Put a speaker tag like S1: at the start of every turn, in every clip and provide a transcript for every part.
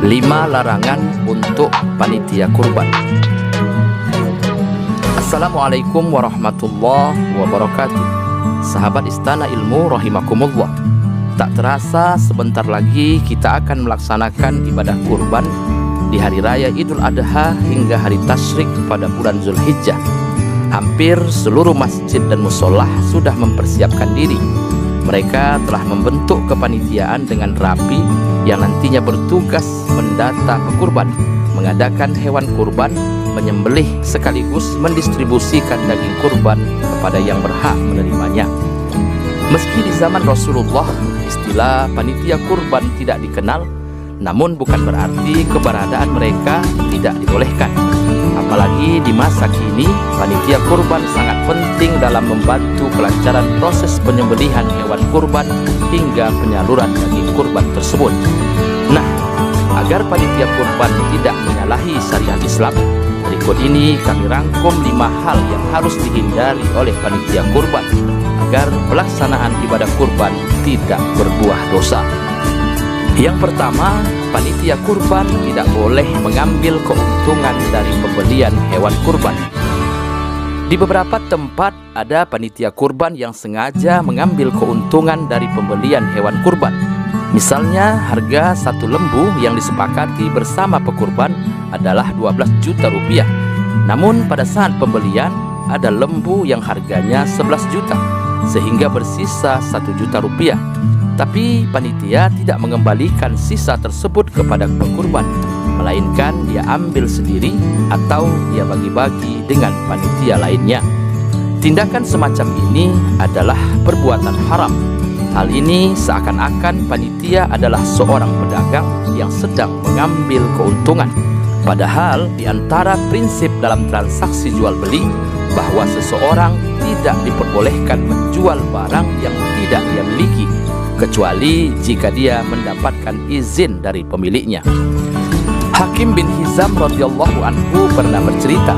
S1: 5 larangan untuk panitia kurban. Assalamualaikum warahmatullahi wabarakatuh. Sahabat Istana Ilmu rahimakumullah. Tak terasa sebentar lagi kita akan melaksanakan ibadah kurban di hari raya Idul Adha hingga hari tasyrik pada bulan Zulhijjah. Hampir seluruh masjid dan musolah sudah mempersiapkan diri. Mereka telah membentuk kepanitiaan dengan rapi yang nantinya bertugas mendata pekurban, mengadakan hewan kurban, menyembelih sekaligus mendistribusikan daging kurban kepada yang berhak menerimanya. Meski di zaman Rasulullah istilah panitia kurban tidak dikenal, namun bukan berarti keberadaan mereka tidak dibolehkan. Apalagi di masa kini, panitia kurban sangat penting dalam membantu kelancaran proses penyembelihan hewan kurban hingga penyaluran daging kurban tersebut. Nah, agar panitia kurban tidak menyalahi syariat Islam, berikut ini kami rangkum 5 hal yang harus dihindari oleh panitia kurban agar pelaksanaan ibadah kurban tidak berbuah dosa. Yang pertama, panitia kurban tidak boleh mengambil keuntungan dari pembelian hewan kurban. Di beberapa tempat ada panitia kurban yang sengaja mengambil keuntungan dari pembelian hewan kurban. Misalnya, harga satu lembu yang disepakati bersama pekurban adalah 12 juta rupiah. Namun pada saat pembelian, ada lembu yang harganya 11 juta, sehingga bersisa 1 juta rupiah. Tapi panitia tidak mengembalikan sisa tersebut kepada pekurban, melainkan dia ambil sendiri atau dia bagi-bagi dengan panitia lainnya. Tindakan semacam ini adalah perbuatan haram. Hal ini seakan-akan panitia adalah seorang pedagang yang sedang mengambil keuntungan. Padahal di antara prinsip dalam transaksi jual beli bahwa seseorang tidak diperbolehkan menjual barang yang tidak dia miliki, kecuali jika dia mendapatkan izin dari pemiliknya. Hakim bin Hizam radhiyallahu anhu pernah bercerita,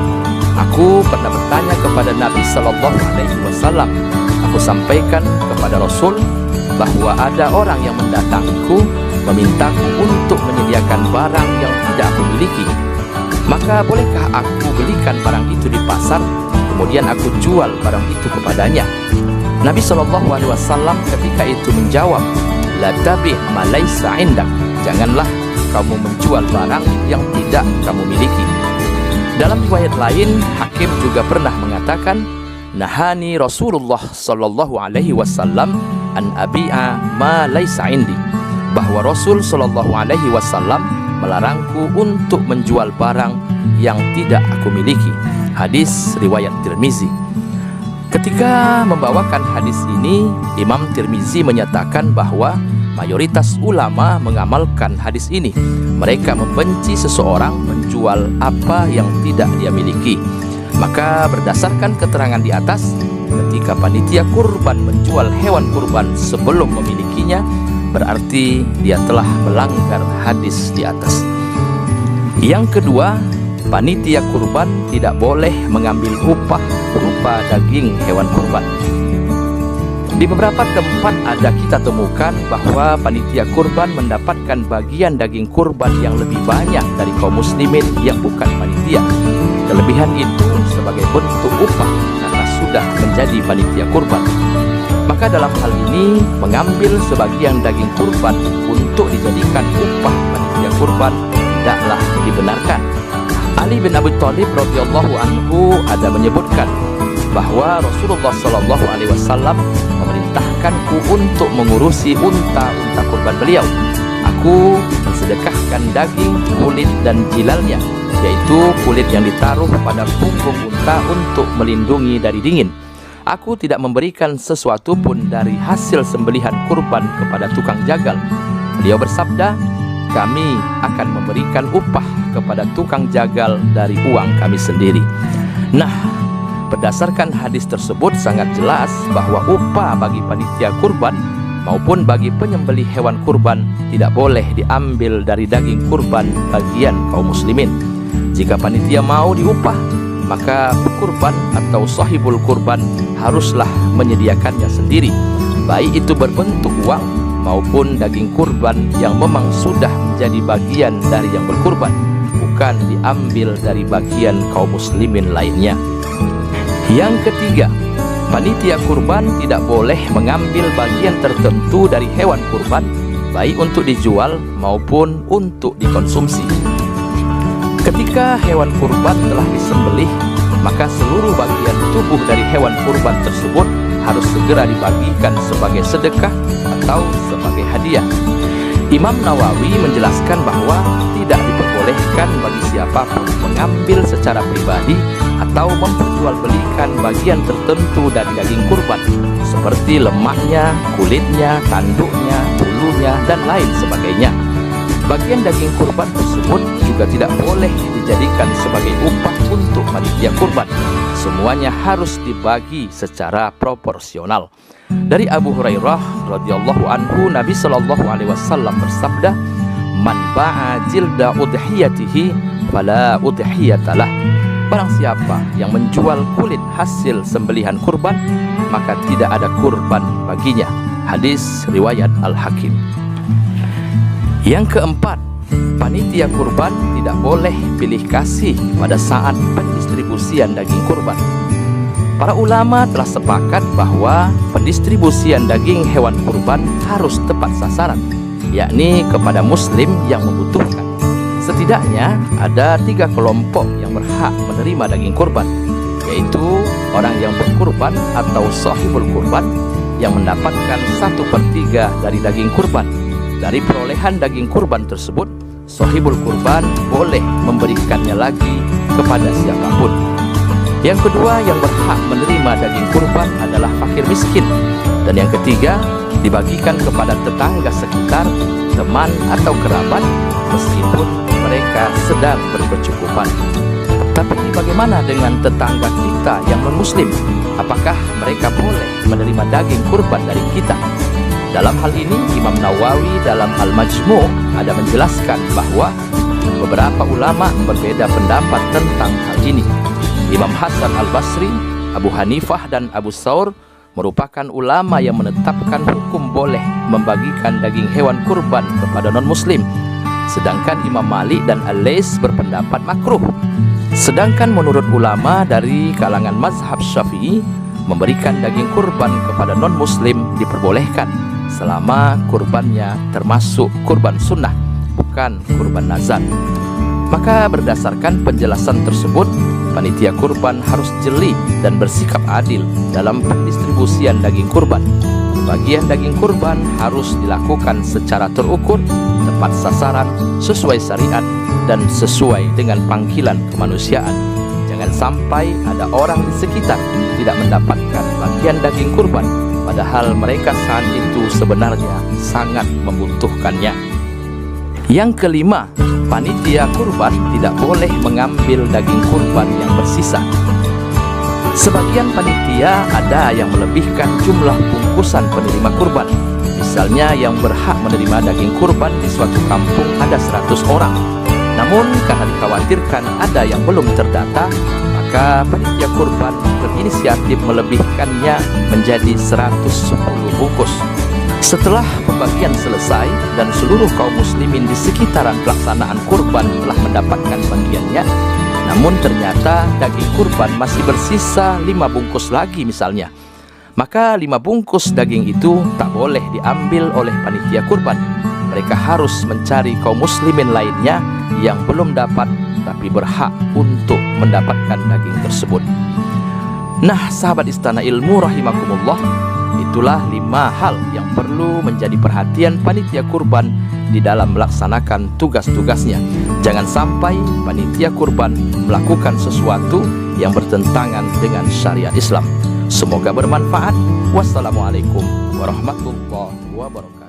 S1: "Aku pernah bertanya kepada Nabi sallallahu alaihi wasallam. Aku sampaikan kepada Rasul bahwa ada orang yang mendatangiku memintaku untuk menyediakan barang yang tidak aku miliki. Maka bolehkah aku belikan barang itu di pasar, kemudian aku jual barang itu kepadanya?" Nabi SAW ketika itu menjawab, "La tabi' ma laisa 'indak." Janganlah kamu menjual barang yang tidak kamu miliki. Dalam riwayat lain, Hakim juga pernah mengatakan, "Nahani Rasulullah sallallahu alaihi wasallam an abi'a ma laisa 'indi." Bahwa Rasul sallallahu alaihi wasallam melarangku untuk menjual barang yang tidak aku miliki. Hadis riwayat Tirmizi. Ketika membawakan hadis ini, Imam Tirmizi menyatakan bahwa mayoritas ulama mengamalkan hadis ini. Mereka membenci seseorang menjual apa yang tidak dia miliki. Maka berdasarkan keterangan di atas, ketika panitia kurban menjual hewan kurban sebelum memilikinya, berarti dia telah melanggar hadis di atas. Yang kedua, panitia kurban tidak boleh mengambil upah berupa daging hewan kurban. Di beberapa tempat ada kita temukan bahwa panitia kurban mendapatkan bagian daging kurban yang lebih banyak dari kaum muslimin yang bukan panitia. Kelebihan itu sebagai bentuk upah karena sudah menjadi panitia kurban. Maka dalam hal ini, mengambil sebagian daging kurban untuk dijadikan upah panitia kurban tidaklah dibenarkan. Ali bin Abi Thalib radhiyallahu anhu ada menyebutkan bahwa Rasulullah sallallahu alaihi wasallam memerintahkanku untuk mengurusi unta-unta kurban beliau. Aku mensedekahkan daging, kulit dan jilalnya, yaitu kulit yang ditaruh pada punggung unta untuk melindungi dari dingin. Aku tidak memberikan sesuatu pun dari hasil sembelihan kurban kepada tukang jagal. Beliau bersabda, "Kami akan memberikan upah kepada tukang jagal dari uang kami sendiri." Nah, berdasarkan hadis tersebut sangat jelas bahwa upah bagi panitia kurban maupun bagi penyembelih hewan kurban tidak boleh diambil dari daging kurban bagian kaum muslimin. Jika panitia mau diupah, maka pekurban atau sahibul kurban haruslah menyediakannya sendiri, baik itu berbentuk uang maupun daging kurban yang memang sudah menjadi bagian dari yang berkurban, bukan diambil dari bagian kaum muslimin lainnya. Yang ketiga, panitia kurban tidak boleh mengambil bagian tertentu dari hewan kurban, baik untuk dijual maupun untuk dikonsumsi. Ketika hewan kurban telah disembelih, maka seluruh bagian tubuh dari hewan kurban tersebut harus segera dibagikan sebagai sedekah atau sebagai hadiah. Imam Nawawi menjelaskan bahwa tidak diperbolehkan bagi siapapun mengambil secara pribadi atau memperjualbelikan bagian tertentu dari daging kurban, seperti lemaknya, kulitnya, tanduknya, bulunya, dan lain sebagainya. Bagian daging kurban tersebut juga tidak boleh dijadikan sebagai upah untuk panitia kurban. Semuanya harus dibagi secara proporsional. Dari Abu Hurairah radhiyallahu anhu, Nabi sallallahu alaihi wasallam bersabda, "Man ba'a jilda udhiyatihi fala udhiyatalah." Barang siapa yang menjual kulit hasil sembelihan kurban, maka tidak ada kurban baginya. Hadis riwayat Al-Hakim. Yang keempat, panitia kurban tidak boleh pilih kasih pada saat pendistribusian daging kurban. Para ulama telah sepakat bahwa pendistribusian daging hewan kurban harus tepat sasaran, yakni kepada muslim yang membutuhkan. Setidaknya ada 3 kelompok yang berhak menerima daging kurban, yaitu orang yang berkurban atau sahibul kurban yang mendapatkan 1/3 dari daging kurban. Dari perolehan daging kurban tersebut, sahibul kurban boleh memberikannya lagi kepada siapapun. Yang kedua yang berhak menerima daging kurban adalah fakir miskin. Dan yang ketiga, dibagikan kepada tetangga sekitar, teman atau kerabat, meskipun mereka sedang berkecukupan. Tapi bagaimana dengan tetangga kita yang non-muslim? Apakah mereka boleh menerima daging kurban dari kita? Dalam hal ini, Imam Nawawi dalam Al-Majmu' ada menjelaskan bahwa beberapa ulama berbeda pendapat tentang hal ini. Imam Hasan Al-Basri, Abu Hanifah, dan Abu Thawr merupakan ulama yang menetapkan hukum boleh membagikan daging hewan kurban kepada non-muslim. Sedangkan Imam Malik dan Al-Laits berpendapat makruh. Sedangkan menurut ulama dari kalangan mazhab Syafi'i, memberikan daging kurban kepada non-muslim diperbolehkan selama kurbannya termasuk kurban sunnah, bukan kurban nazar. Maka berdasarkan penjelasan tersebut, panitia kurban harus jeli dan bersikap adil dalam pendistribusian daging kurban. Bagian daging kurban harus dilakukan secara terukur, tepat sasaran, sesuai syariat, dan sesuai dengan panggilan kemanusiaan. Jangan sampai ada orang di sekitar tidak mendapatkan bagian daging kurban, padahal mereka saat itu sebenarnya sangat membutuhkannya. Yang kelima, panitia kurban tidak boleh mengambil daging kurban yang bersisa. Sebagian panitia ada yang melebihkan jumlah bungkusan penerima kurban. Misalnya yang berhak menerima daging kurban di suatu kampung ada 100 orang. Namun karena dikhawatirkan ada yang belum terdata, maka panitia kurban berinisiatif melebihkannya menjadi 110 bungkus. Setelah pembagian selesai dan seluruh kaum muslimin di sekitaran pelaksanaan kurban telah mendapatkan bagiannya, namun ternyata daging kurban masih bersisa 5 bungkus lagi misalnya, maka 5 bungkus daging itu tak boleh diambil oleh panitia kurban. Mereka harus mencari kaum muslimin lainnya yang belum dapat tapi berhak untuk mendapatkan daging tersebut. Nah, sahabat Istana Ilmu rahimakumullah, itulah 5 hal yang perlu menjadi perhatian panitia kurban di dalam melaksanakan tugas-tugasnya. Jangan sampai panitia kurban melakukan sesuatu yang bertentangan dengan syariat Islam. Semoga bermanfaat. Wassalamualaikum warahmatullahi wabarakatuh.